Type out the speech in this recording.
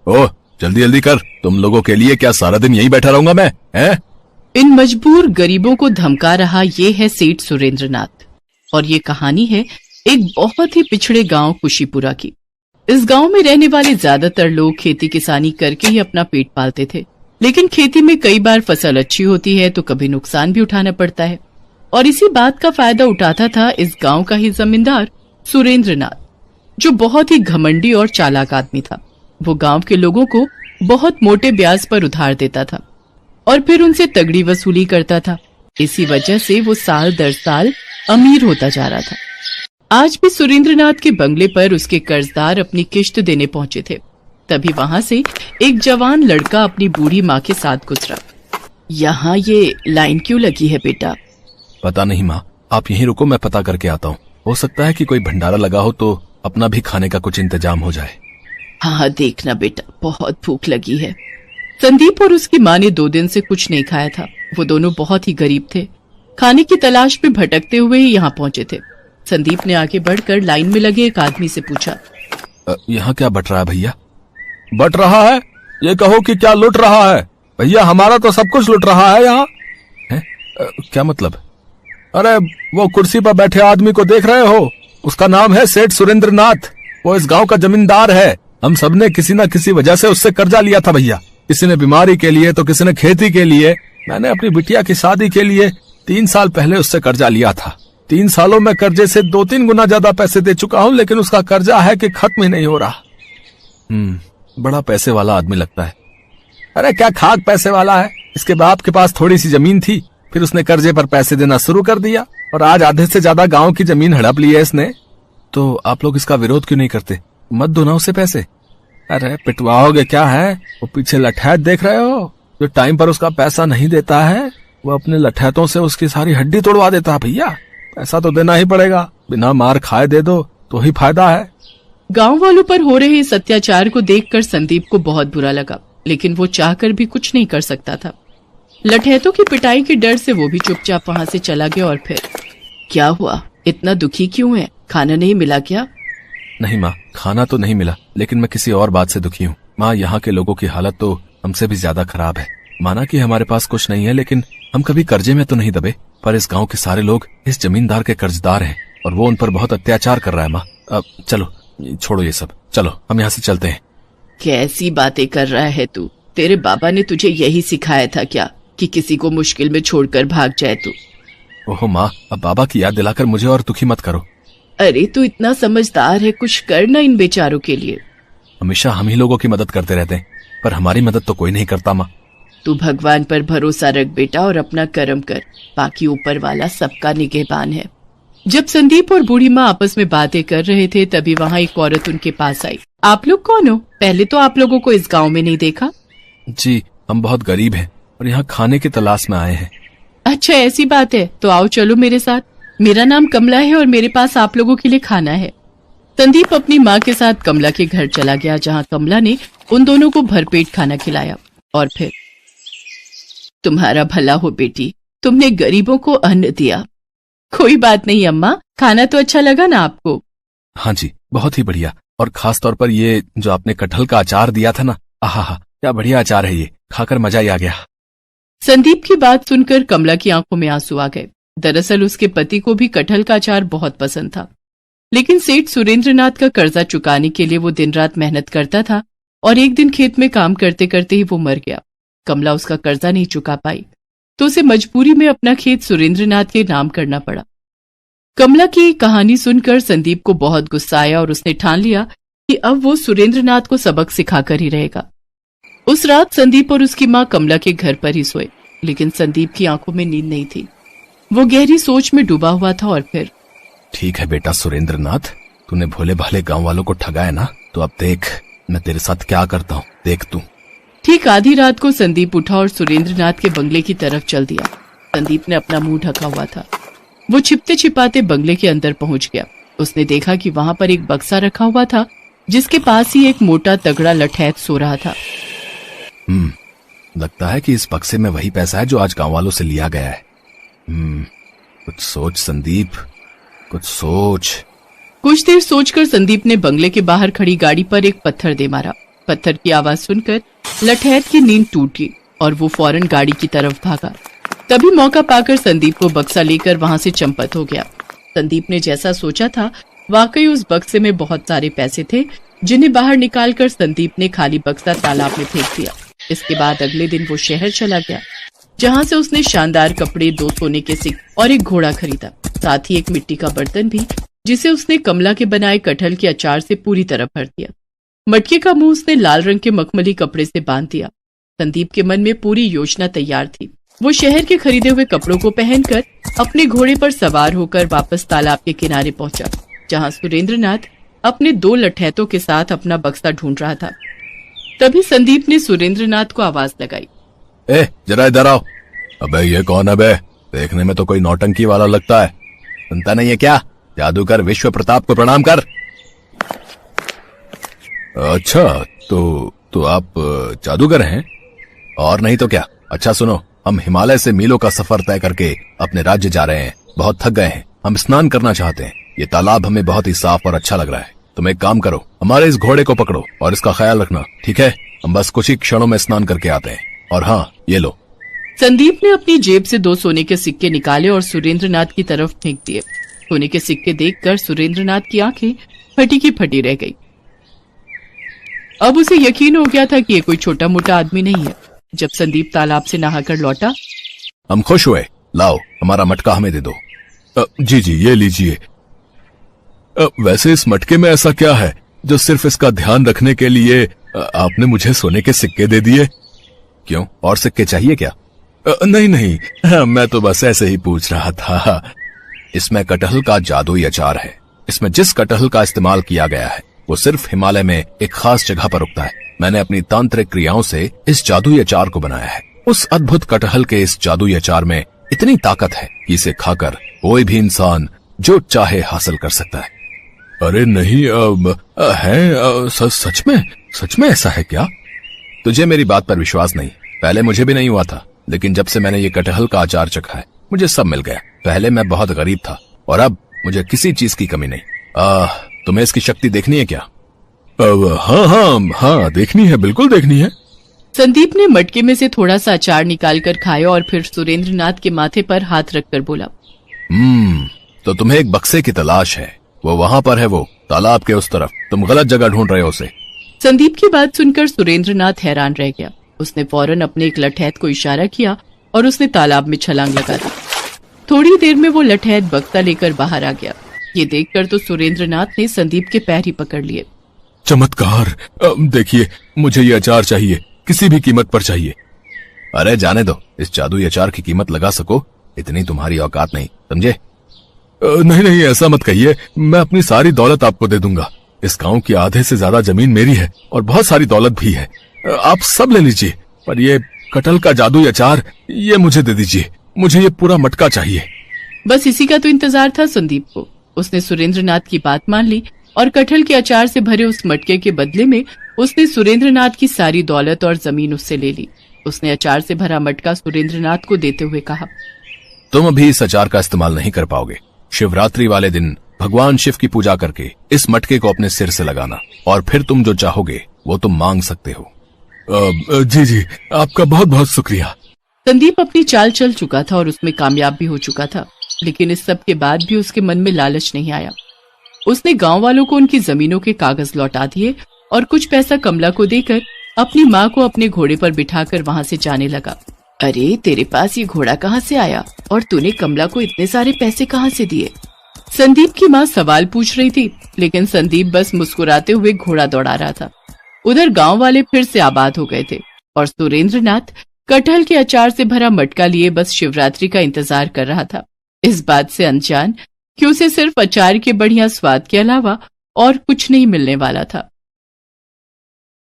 ओह, जल्दी जल्दी कर, तुम लोगों के लिए क्या सारा दिन यहीं बैठा रहूंगा मैं, हैं? इन मजबूर गरीबों को धमका रहा ये है सेठ सुरेंद्रनाथ। और ये कहानी है एक बहुत ही पिछड़े गांव कुशीपुरा की। इस गांव में रहने वाले ज्यादातर लोग खेती किसानी करके ही अपना पेट पालते थे, लेकिन खेती में कई बार फसल अच्छी होती है तो कभी नुकसान भी उठाना पड़ता है। और इसी बात का फायदा उठाता था इस गांव का ही जमींदार सुरेंद्रनाथ, जो बहुत ही घमंडी और चालाक आदमी था। वो गांव के लोगों को बहुत मोटे ब्याज पर उधार देता था और फिर उनसे तगड़ी वसूली करता था। इसी वजह से वो साल दर साल अमीर होता जा रहा था। आज भी सुरेंद्रनाथ के बंगले पर उसके कर्जदार अपनी किश्त देने पहुंचे थे। तभी वहां से एक जवान लड़का अपनी बूढ़ी माँ के साथ गुजरा। यहाँ ये लाइन क्यों लगी है बेटा? पता नहीं माँ, आप यहीं रुको, मैं पता करके आता हूँ। हो सकता है कि कोई भंडारा लगा हो तो अपना भी खाने का कुछ इंतजाम हो जाए। हाँ देखना बेटा, बहुत भूख लगी है। संदीप और उसकी माँ ने 2 दिन से कुछ नहीं खाया था। वो दोनों बहुत ही गरीब थे। खाने की तलाश में भटकते हुए ही यहाँ पहुंचे थे। संदीप ने आगे बढ़कर लाइन में लगे एक आदमी से पूछा, यहाँ क्या बट रहा है भैया? बट रहा है? ये कहो कि क्या लुट रहा है? भैया हमारा तो सब कुछ लुट रहा है यहाँ। क्या मतलब? अरे वो कुर्सी पर बैठे आदमी को देख रहे हो? उसका नाम है सेठ सुरेंद्रनाथ। वो इस गांव का जमींदार है। हम सबने किसी न किसी वजह से उससे कर्जा लिया था भैया। किसी ने बीमारी के लिए तो किसी ने खेती के लिए। मैंने अपनी बिटिया की शादी के लिए 3 साल पहले उससे कर्जा लिया था। 3 सालों में कर्जे से 2-3 गुना ज्यादा पैसे दे चुका हूँ, लेकिन उसका कर्जा है कि खत्म ही नहीं हो रहा। बड़ा पैसे वाला आदमी लगता है। अरे क्या खाक पैसे वाला है। इसके बाप के पास थोड़ी सी जमीन थी, फिर उसने कर्जे पर पैसे देना शुरू कर दिया और आज आधे से ज्यादा गांव की जमीन हड़प ली है इसने। तो आप लोग इसका विरोध क्यों नहीं करते? मत दो ना उसे पैसे। अरे पिटवाओगे क्या है? वो पीछे लठैत देख रहे हो? जो टाइम पर उसका पैसा नहीं देता है, वो अपने लठैतों से उसकी सारी हड्डी तोड़वा देता है भैया। पैसा तो देना ही पड़ेगा, बिना मार खाए दे दो तो ही फायदा है। गांव वालों पर हो रहे इस अत्याचार को देखकर संदीप को बहुत बुरा लगा, लेकिन वो चाहकर भी कुछ नहीं कर सकता था। लठैतों की पिटाई के डर से वो भी चुपचाप वहां से चला गया। और फिर क्या हुआ? इतना दुखी क्यों है? खाना नहीं मिला क्या? नहीं माँ, खाना तो नहीं मिला, लेकिन मैं किसी और बात से दुखी हूँ। माँ, यहाँ के लोगों की हालत तो हमसे भी ज्यादा खराब है। माना कि हमारे पास कुछ नहीं है, लेकिन हम कभी कर्जे में तो नहीं दबे। पर इस गांव के सारे लोग इस जमींदार के कर्जदार हैं और वो उन पर बहुत अत्याचार कर रहा है। माँ अब चलो, छोड़ो ये सब, चलो हम यहाँ से चलते हैं। कैसी बातें कर रहा है तू? तेरे बाबा ने तुझे यही सिखाया था क्या कि किसी को मुश्किल में छोड़कर भाग जाए तू? ओहो माँ, अब बाबा की याद दिलाकर मुझे और दुखी मत करो। अरे तू इतना समझदार है, कुछ करना इन बेचारों के लिए। हमेशा हम ही लोगों की मदद करते रहते हैं, पर हमारी मदद तो कोई नहीं करता माँ। तू भगवान पर भरोसा रख बेटा और अपना कर्म कर, बाकी ऊपर वाला सबका निगहबान है। जब संदीप और बूढ़ी माँ आपस में बातें कर रहे थे, तभी वहाँ एक औरत उनके पास आई। आप लोग कौन हो? पहले तो आप लोगों को इस गांव में नहीं देखा। जी, हम बहुत गरीब हैं और यहाँ खाने की तलाश में आए हैं। अच्छा ऐसी बात है, तो आओ चलो मेरे साथ। मेरा नाम कमला है और मेरे पास आप लोगों के लिए खाना है। संदीप अपनी माँ के साथ कमला के घर चला गया, जहाँ कमला ने उन दोनों को भरपेट खाना खिलाया। और फिर, तुम्हारा भला हो बेटी, तुमने गरीबों को अन्न दिया। कोई बात नहीं अम्मा, खाना तो अच्छा लगा ना आपको? हाँ जी, बहुत ही बढ़िया। और खास तौर पर ये जो आपने कटहल का अचार दिया था ना, आहा, क्या बढ़िया अचार है ये, खाकर मजा ही आ गया। संदीप की बात सुनकर कमला की आंखों में आंसू आ गए। दरअसल उसके पति को भी कटहल का अचार बहुत पसंद था, लेकिन सेठ सुरेंद्रनाथ का कर्जा चुकाने के लिए वो दिन रात मेहनत करता था और एक दिन खेत में काम करते करते ही वो मर गया। कमला उसका कर्जा नहीं चुका पाई, तो उसे मजबूरी में अपना खेत सुरेंद्रनाथ के नाम करना पड़ा। कमला की कहानी सुनकर संदीप को बहुत गुस्सा आया और उसने ठान लिया कि अब वो सुरेंद्रनाथ को सबक सिखाकर ही रहेगा। उस रात संदीप और उसकी माँ कमला के घर पर ही सोए, लेकिन संदीप की आंखों में नींद नहीं थी। वो गहरी सोच में डूबा हुआ था। और फिर, ठीक है बेटा सुरेंद्रनाथ, तूने भोले भाले गांव वालों को ठगाया ना, तो अब देख मैं तेरे साथ क्या करता हूँ, देख तू। ठीक आधी रात को संदीप उठा और सुरेंद्रनाथ के बंगले की तरफ चल दिया। संदीप ने अपना मुंह ढका हुआ था। वो छिपते छिपाते बंगले के अंदर पहुंच गया। उसने देखा कि वहां पर एक बक्सा रखा हुआ था, जिसके पास ही एक मोटा तगड़ा लठैत सो रहा था। लगता है कि इस बक्से में वही पैसा है जो आज गांव वालों से लिया गया है। कुछ सोच संदीप, कुछ सोच। कुछ देर सोचकर संदीप ने बंगले के बाहर खड़ी गाड़ी पर एक पत्थर दे मारा पत्थर की आवाज सुनकर लठैत की नींद टूट गई और वो फौरन गाड़ी की तरफ भागा। तभी मौका पाकर संदीप को बक्सा लेकर वहां से चंपत हो गया। संदीप ने जैसा सोचा था वाकई उस बक्से में बहुत सारे पैसे थे, जिन्हें बाहर निकालकर संदीप ने खाली बक्सा तालाब में फेंक दिया। इसके बाद अगले दिन वो शहर चला गया, जहां से उसने शानदार कपड़े, 2 सोने के सिक्के और एक घोड़ा खरीदा, साथ ही एक मिट्टी का बर्तन भी, जिसे उसने कमला के बनाए कटहल के अचार से पूरी तरह भर दिया। मटके का मुंह उसने लाल रंग के मखमली कपड़े से बांध दिया। संदीप के मन में पूरी योजना तैयार थी। वो शहर के खरीदे हुए कपड़ों को पहनकर अपने घोड़े पर सवार होकर वापस तालाब के किनारे पहुंचा, जहां सुरेंद्रनाथ अपने 2 लठैतों के साथ अपना बक्सा ढूंढ रहा था। तभी संदीप ने सुरेंद्रनाथ को आवाज लगाई, जरा इधर आओ। अबे ये कौन है बे? देखने में तो कोई नौटंकी वाला लगता है। सुनता नहीं है क्या? जादूगर विश्व प्रताप को प्रणाम कर। अच्छा, तो आप जादूगर हैं? और नहीं तो क्या। अच्छा सुनो, हम हिमालय से मीलों का सफर तय करके अपने राज्य जा रहे हैं। बहुत थक गए हैं, हम स्नान करना चाहते हैं। ये तालाब हमें बहुत ही साफ और अच्छा लग रहा है। तुम एक काम करो, हमारे इस घोड़े को पकड़ो और इसका ख्याल रखना, ठीक है? हम बस कुछ ही क्षणों में स्नान करके आते हैं। और हाँ, ये लो। संदीप ने अपनी जेब से 2 सोने के सिक्के निकाले और सुरेंद्रनाथ की तरफ फेंक दिए। सोने के सिक्के देखकर सुरेंद्रनाथ की आंखें फटी की फटी रह गई। अब उसे यकीन हो गया था कि ये कोई छोटा मोटा आदमी नहीं है। जब संदीप तालाब से नहाकर लौटा, हम खुश हुए। लाओ, हमारा मटका हमें दे दो। जी जी, ये लीजिए। वैसे इस मटके में ऐसा क्या है जो सिर्फ इसका ध्यान रखने के लिए आपने मुझे सोने के सिक्के दे दिए? क्यों, और सिक्के चाहिए क्या? नहीं नहीं, मैं तो बस ऐसे ही पूछ रहा था। इसमें कटहल का जादुई अचार है। इसमें जिस कटहल का इस्तेमाल किया गया है वो सिर्फ हिमालय में एक खास जगह पर उगता है। मैंने अपनी तांत्रिक क्रियाओं से इस जादुई अचार को बनाया है। उस अद्भुत कटहल के इस जादुई अचार में इतनी ताकत है कि इसे खाकर कोई भी इंसान जो चाहे हासिल कर सकता है। अरे नहीं, सच में ऐसा है क्या? तुझे मेरी बात पर विश्वास नहीं? पहले मुझे भी नहीं हुआ था, लेकिन जब से मैंने ये कटहल का अचार चखा है मुझे सब मिल गया। पहले मैं बहुत गरीब था और अब मुझे किसी चीज की कमी नहीं। तुम्हें इसकी शक्ति देखनी है क्या? हाँ, देखनी है, बिल्कुल देखनी है। संदीप ने मटके में से थोड़ा सा अचार निकालकर खाया और फिर सुरेंद्रनाथ के माथे पर हाथ रखकर बोला, तो तुम्हें एक बक्से की तलाश है। वो वहां पर है, वो तालाब के उस तरफ। तुम गलत जगह ढूंढ रहे हो उसे। संदीप की बात सुनकर सुरेंद्रनाथ हैरान रह गया। उसने फौरन अपने एक लठैत को इशारा किया और उसने तालाब में छलांग लगा दी। थोड़ी देर में वो लठैत बक्सा लेकर बाहर आ गया। ये देखकर तो सुरेंद्रनाथ ने संदीप के पैर ही पकड़ लिए। चमत्कार! देखिए, मुझे ये अचार चाहिए, किसी भी कीमत पर चाहिए। अरे जाने दो, इस जादुई अचार की कीमत लगा सको इतनी तुम्हारी औकात नहीं, समझे? नहीं, ऐसा मत कहिए। मैं अपनी सारी दौलत आपको दे दूंगा। इस गांव की आधे से ज्यादा जमीन मेरी है और बहुत सारी दौलत भी है। आप सब ले लीजिए, पर ये कटहल का जादुई अचार ये मुझे दे दीजिए। मुझे ये पूरा मटका चाहिए। बस इसी का तो इंतजार था संदीप को। उसने सुरेंद्रनाथ की बात मान ली और कटहल के अचार से भरे उस मटके के बदले में उसने सुरेंद्रनाथ की सारी दौलत और जमीन उससे ले ली। उसने अचार से भरा मटका सुरेंद्रनाथ को देते हुए कहा, तुम अभी इस अचार का इस्तेमाल नहीं कर पाओगे। शिवरात्रि वाले दिन भगवान शिव की पूजा करके इस मटके को अपने सिर से लगाना और फिर तुम जो चाहोगे वो तुम मांग सकते हो। जी, आपका बहुत बहुत शुक्रिया। संदीप अपनी चाल चल चुका था और उसमें कामयाब भी हो चुका था, लेकिन इस सब के बाद भी उसके मन में लालच नहीं आया। उसने गांव वालों को उनकी जमीनों के कागज लौटा दिए और कुछ पैसा कमला को देकर अपनी माँ को अपने घोड़े पर बिठाकर वहां से जाने लगा। अरे, तेरे पास ये घोड़ा कहाँ से आया और तूने कमला को इतने सारे पैसे कहाँ से दिए? संदीप की माँ सवाल पूछ रही थी, लेकिन संदीप बस मुस्कुराते हुए घोड़ा दौड़ा रहा था। उधर गांव वाले फिर से आबाद हो गए थे और सुरेंद्रनाथ कटहल के अचार से भरा मटका लिए बस शिवरात्रि का इंतजार कर रहा था, इस बात से अनजान कि उसे सिर्फ अचार के बढ़िया स्वाद के अलावा और कुछ नहीं मिलने वाला था।